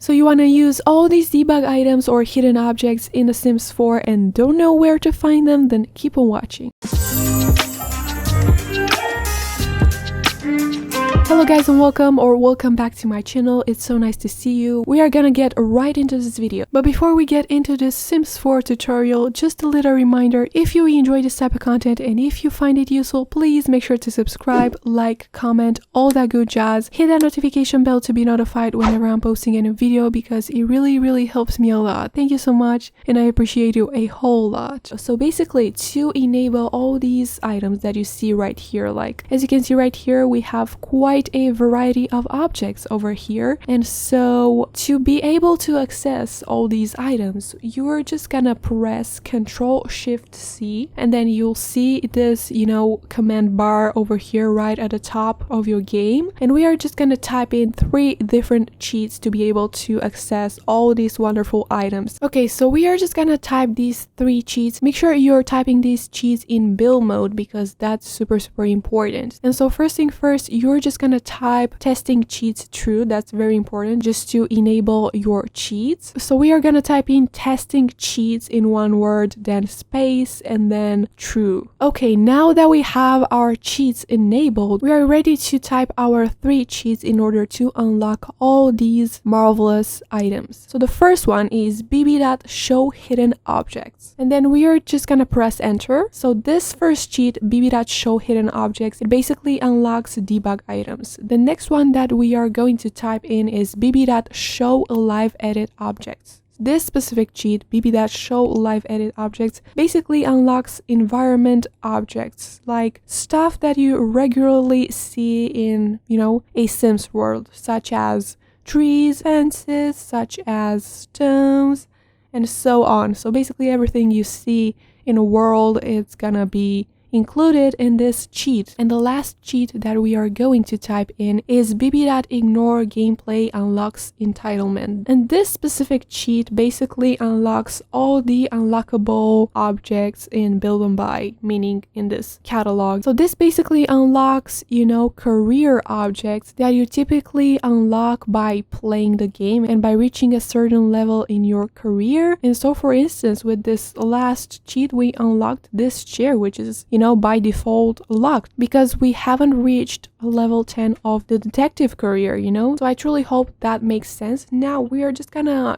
So you want to use all these debug items or hidden objects in The Sims 4 and don't know where to find them? Then keep on watching. Hello guys and welcome back to my channel. It's so nice to see you. We are gonna get right into this video. But before we get into this Sims 4 tutorial, just a little reminder, if you enjoy this type of content and if you find it useful, please make sure to subscribe, like, comment, all that good jazz. Hit that notification bell to be notified whenever I'm posting a new video because it really helps me a lot. Thank you so much and I appreciate you a whole lot. So basically, to enable all these items that you see right here, like as you can see right here, we have quite a variety of objects over here, and so to be able to access all these items, you're just gonna press Ctrl+Shift+C and then you'll see this, command bar over here right at the top of your game, and we are just gonna type in 3 different cheats to be able to access all these wonderful items. Okay, so we are just gonna type these 3 cheats. Make sure you're typing these cheats in build mode because that's super important. And so first thing first, you're just gonna type testing cheats true. That's very important just to enable your cheats. So we are gonna type in testing cheats in one word, then space, and then true. Okay, now that we have our cheats enabled, we are ready to type our 3 cheats in order to unlock all these marvelous items. So the first one is bb.show hidden objects, and then we are just gonna press enter. So this first cheat, bb.show hidden objects, it basically unlocks debug items. The next one that we are going to type in is bb.show live edit objects. This specific cheat, bb.show live edit objects, basically unlocks environment objects, like stuff that you regularly see in, a Sims world, such as trees, fences, such as stones, and so on. So basically everything you see in a world, it's gonna be included in this cheat. And the last cheat that we are going to type in is bb.ignore gameplay unlocks entitlement. And this specific cheat basically unlocks all the unlockable objects in build and buy, meaning in this catalog. So this basically unlocks, career objects that you typically unlock by playing the game and by reaching a certain level in your career. And so for instance, with this last cheat, we unlocked this chair, which is, by default locked because we haven't reached level 10 of the detective career, So I truly hope that makes sense. Now we are just gonna,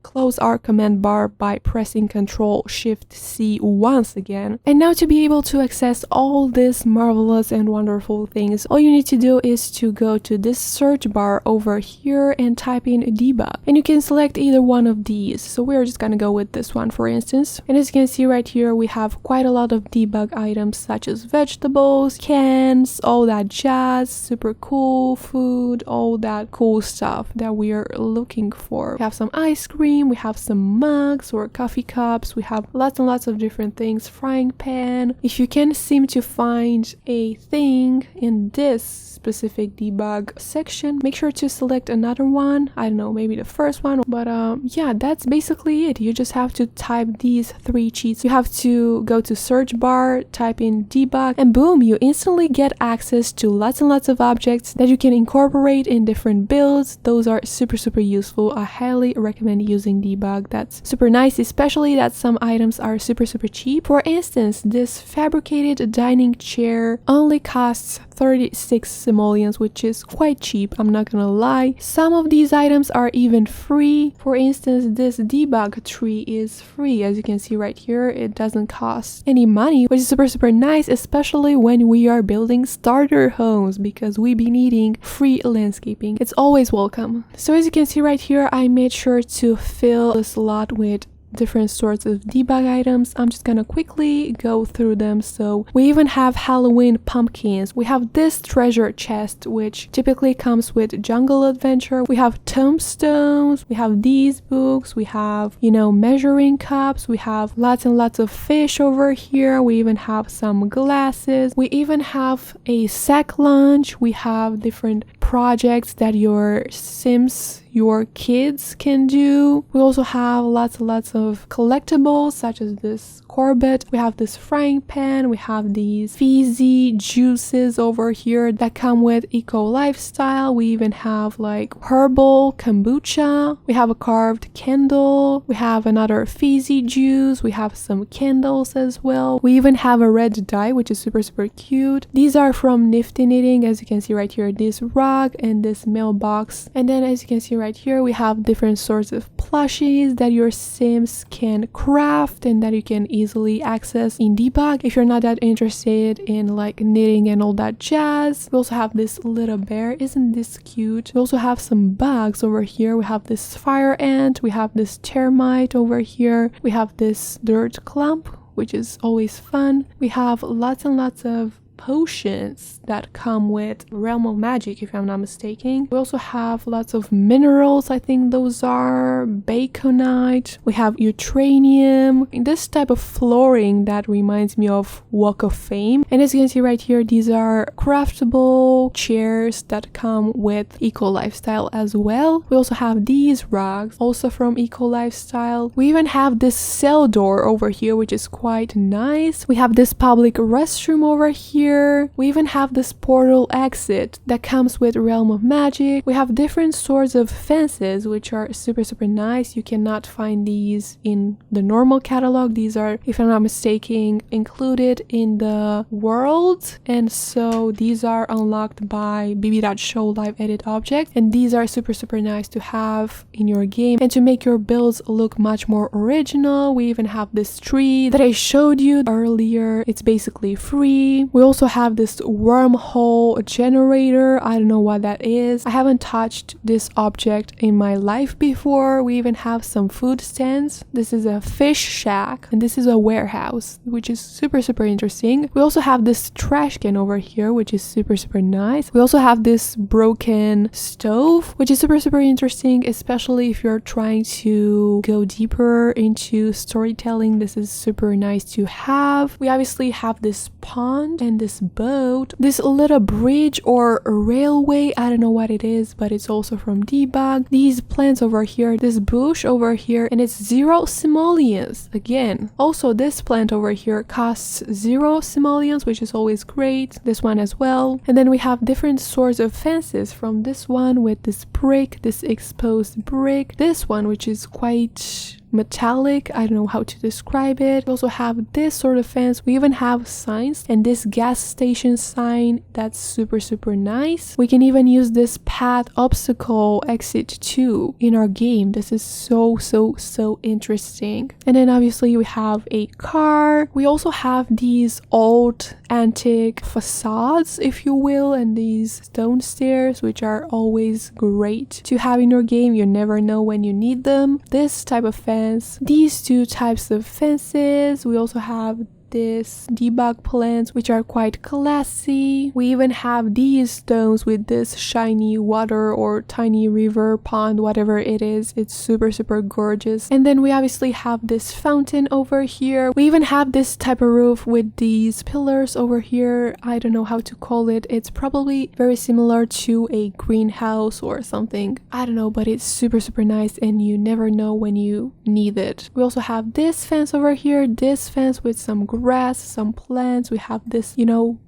close our command bar by pressing Ctrl+Shift+C once again. And now to be able to access all these marvelous and wonderful things, all you need to do is to go to this search bar over here and type in debug. And you can select either one of these. So we're just gonna go with this one, for instance. And as you can see right here, we have quite a lot of debug items such as vegetables, cans, all that jazz, super cool food, all that cool stuff that we are looking for. We have some ice cream, we have some mugs or coffee cups, we have lots and lots of different things, frying pan. If you can seem to find a thing in this specific debug section, make sure to select another one. I don't know, maybe the first one, but yeah, that's basically it. You just have to type these 3 cheats. You have to go to search bar, type in debug, and boom, you instantly get access to lots and lots of objects that you can incorporate in different builds. Those are super useful. I highly recommend using debug. That's super nice, especially that some items are super cheap. For instance, this fabricated dining chair only costs 36 simoleons, which is quite cheap, I'm not gonna lie. Some of these items are even free. For instance, this debug tree is free. As you can see right here, it doesn't cost any money, which is super nice, especially when we are building starter homes, because we be needing free landscaping. It's always welcome. So as you can see right here, I made sure to fill this lot with different sorts of debug items. I'm just gonna quickly go through them. So we even have Halloween pumpkins. We have this treasure chest, which typically comes with Jungle Adventure. We have tombstones. We have these books. We have, measuring cups. We have lots and lots of fish over here. We even have some glasses. We even have a sack lunch. We have different projects that your Sims, your kids can do. We also have lots and lots of collectibles such as this Corbett. We have this frying pan. We have these fizzy juices over here that come with eco lifestyle. We even have like herbal kombucha. We have a carved candle. We have another fizzy juice. We have some candles as well. We even have a red dye, which is super cute. These are from Nifty Knitting, as you can see right here, this rug and this mailbox. And then as you can see right here, we have different sorts of plushies that your Sims can craft and that you can easily access in Debug if you're not that interested in like knitting and all that jazz. We also have this little bear. Isn't this cute? We also have some bugs over here. We have this fire ant. We have this termite over here. We have this dirt clump, which is always fun. We have lots and lots of potions that come with Realm of Magic, if I'm not mistaken. We also have lots of minerals. I think those are baconite. We have Utranium. This type of flooring that reminds me of Walk of Fame. And as you can see right here, these are craftable chairs that come with Eco Lifestyle as well. We also have these rugs, also from Eco Lifestyle. We even have this cell door over here, which is quite nice. We have this public restroom over here. We even have this portal exit that comes with Realm of Magic. We have different sorts of fences, which are super nice. You cannot find these in the normal catalog. These are, if I'm not mistaken, included in the world, and so these are unlocked by bb.show live edit object, and these are super nice to have in your game and to make your builds look much more original. We even have this tree that I showed you earlier. It's basically free. We also have this wormhole generator. I don't know what that is. I haven't touched this object in my life before. We even have some food stands. This is a fish shack, and this is a warehouse, which is super interesting. We also have this trash can over here, which is super nice. We also have this broken stove, which is super interesting, especially if you're trying to go deeper into storytelling. This is super nice to have. We obviously have this pond and this boat, this little bridge or railway. I don't know what it is, but it's also from Debug. These plants over here, this bush over here, and it's 0 simoleons again. Also, this plant over here costs 0 simoleons, which is always great. This one as well. And then we have different sorts of fences, from this one with this brick, this exposed brick, this one which is quite metallic. I don't know how to describe it. We also have this sort of fence. We even have signs, and this gas station sign that's super nice. We can even use this path obstacle exit too in our game. This is so interesting. And then obviously we have a car. We also have these old antique facades, if you will, and these stone stairs, which are always great to have in your game. You never know when you need them. This type of fence, these two types of fences. We also have this debug plants, which are quite classy. We even have these stones with this shiny water or tiny river, pond, whatever it is. It's super gorgeous. And then we obviously have this fountain over here. We even have this type of roof with these pillars over here. I don't know how to call it. It's probably very similar to a greenhouse or something. I don't know, but it's super nice, and you never know when you need it. We also have this fence over here, this fence with some grass, some plants. We have this,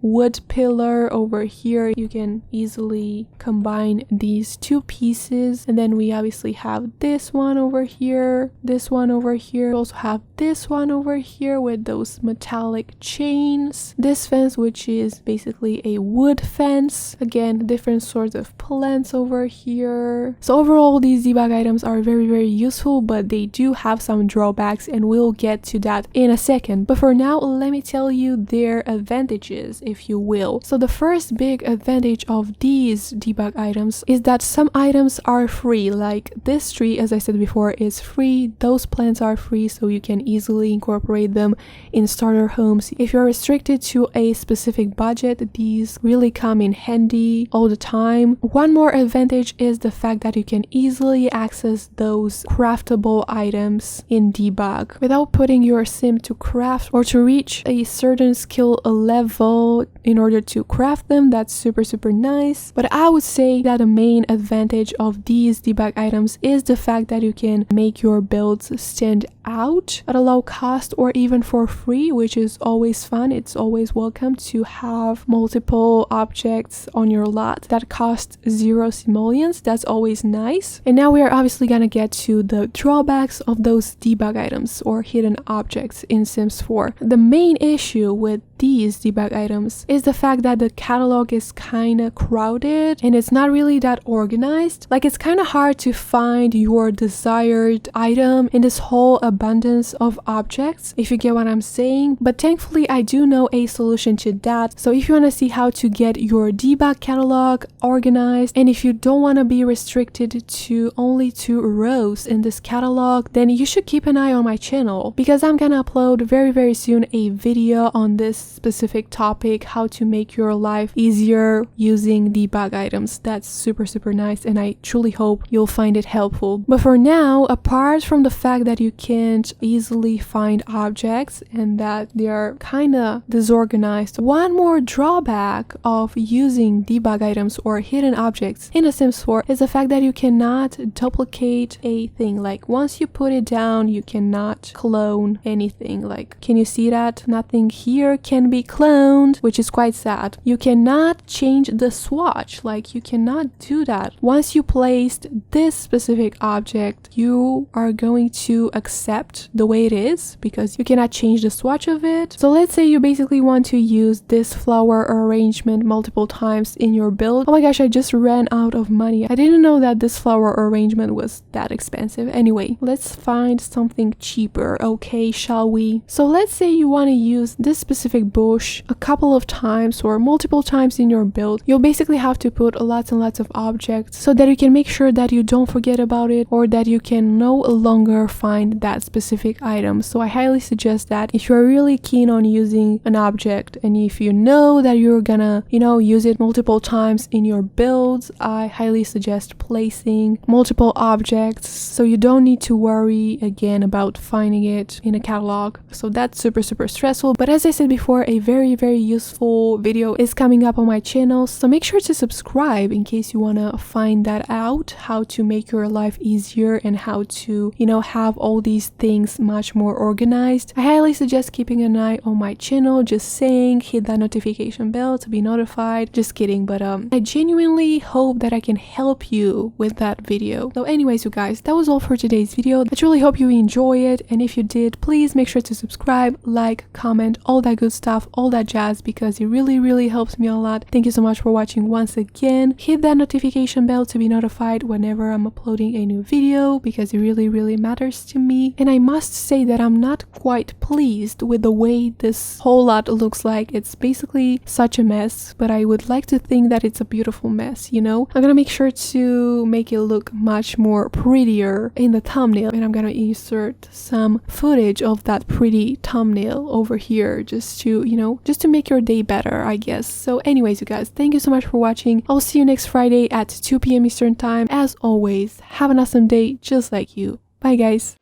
wood pillar over here. You can easily combine these two pieces. And then we obviously have this one over here, this one over here. We also have this one over here with those metallic chains. This fence, which is basically a wood fence. Again, different sorts of plants over here. So overall, these debug items are very useful, but they do have some drawbacks, and we'll get to that in a second. But for now, let me tell you their advantages, if you will. So the first big advantage of these debug items is that some items are free. Like this tree, as I said before, is free. Those plants are free, so you can easily incorporate them in starter homes. If you're restricted to a specific budget, these really come in handy all the time. One more advantage is the fact that you can easily access those craftable items in Debug without putting your sim to craft or to reach a certain skill level in order to craft them. That's super nice. But I would say that the main advantage of these debug items is the fact that you can make your builds stand out at a low cost or even for free, which is always fun. It's always welcome to have multiple objects on your lot that cost 0 simoleons. That's always nice. And now we are obviously gonna get to the drawbacks of those debug items or hidden objects in Sims 4. The main issue with these debug items is the fact that the catalog is kind of crowded and it's not really that organized. Like, it's kind of hard to find your desired item in this whole abundance of objects, if you get what I'm saying. But thankfully I do know a solution to that. So if you want to see how to get your debug catalog organized, and if you don't want to be restricted to only 2 rows in this catalog, then you should keep an eye on my channel, because I'm gonna upload very soon a video on this specific topic, how to make your life easier using debug items. That's super nice, and I truly hope you'll find it helpful. But for now, apart from the fact that you can't easily find objects and that they are kind of disorganized, one more drawback of using debug items or hidden objects in a Sims 4 is the fact that you cannot duplicate a thing. Like, once you put it down, you cannot clone anything. Like, can you see that? Nothing here can be cloned, which is quite sad. You cannot change the swatch. Like, you cannot do that. Once you placed this specific object, you are going to accept the way it is, because you cannot change the swatch of it. So let's say you basically want to use this flower arrangement multiple times in your build. Oh my gosh, I just ran out of money. I didn't know that this flower arrangement was that expensive. Anyway, let's find something cheaper, okay, shall we? So let's say you want to use this specific bush a couple of times or multiple times in your build. You'll basically have to put lots and lots of objects so that you can make sure that you don't forget about it, or that you can no longer find that specific item. So I highly suggest that if you're really keen on using an object, and if you know that you're gonna, use it multiple times in your builds, I highly suggest placing multiple objects so you don't need to worry again about finding it in a catalog. So that's super stressful. But as I said before, a very useful video is coming up on my channel, so make sure to subscribe in case you want to find that out, how to make your life easier and how to, have all these things much more organized. I highly suggest keeping an eye on my channel, just saying, hit that notification bell to be notified. Just kidding, but I genuinely hope that I can help you with that video. So anyways, you guys, that was all for today's video. I truly hope you enjoy it, and if you did, please make sure to subscribe, like, comment, all that good stuff, all that jazz, because it really helps me a lot. Thank you so much for watching once again. Hit that notification bell to be notified whenever I'm uploading a new video, because it really matters to me. And I must say that I'm not quite pleased with the way this whole lot looks like. It's basically such a mess, but I would like to think that it's a beautiful mess, I'm gonna make sure to make it look much more prettier in the thumbnail, and I'm gonna insert some footage of that pretty thumbnail over here just to make your day better, I guess. So anyways, you guys, thank you so much for watching. I'll see you next Friday at 2 p.m. Eastern time. As always, have an awesome day just like you. Bye guys.